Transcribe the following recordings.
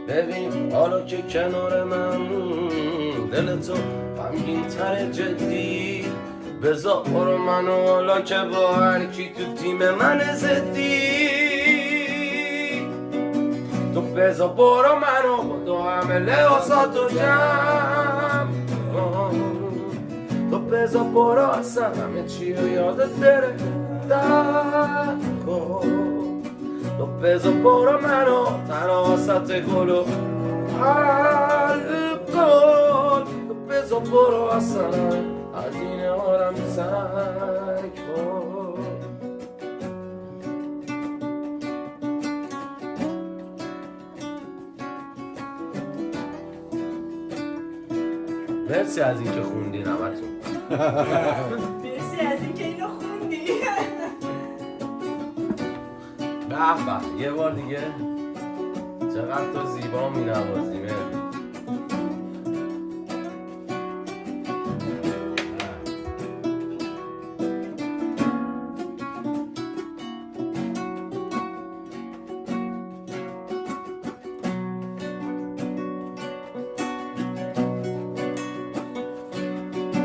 ببین حالا که کنار من دل تو غمگین تر جدی بذار برو منو حالا که با هر کی تو تیم من زدی تو بذار برو منو با دو همه لحاظاتو جمع تو بذار برو اصلا همه چی رو یادت بره تو بذار برو منو تنها وسط گل و الکل تو بذار برو اصلا از این آرم سنگ کن. مرسی از این که خوندین همتون. مرسی از این که اینو خوندی. به به یه بار دیگه چقدر تو زیبا می نوازی مهر.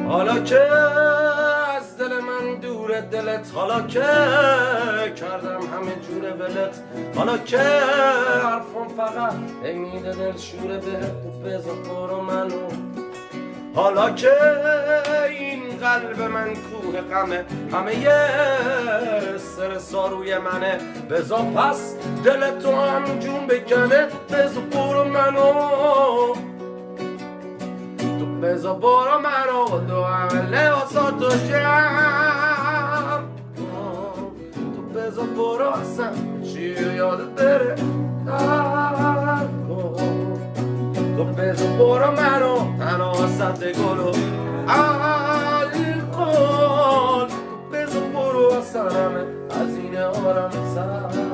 حالا که از دل من دوره دلت حالا که کردم همه جور ولت حالا که حرفم فقط میده دل شوره به تو بذار برو منو حالا که این قلب من کوه غمه همه یه استرس روی منه بذار پس دل تو هم جون بکنه بذار برو منو بذار برو منو دو همه لحاظاتو جمع تو بذار برو اصلا چی رو یادت بره تو بذار برو منو تنها وسط گل و الکل تو بذار برو اصلا همه از این آرم سر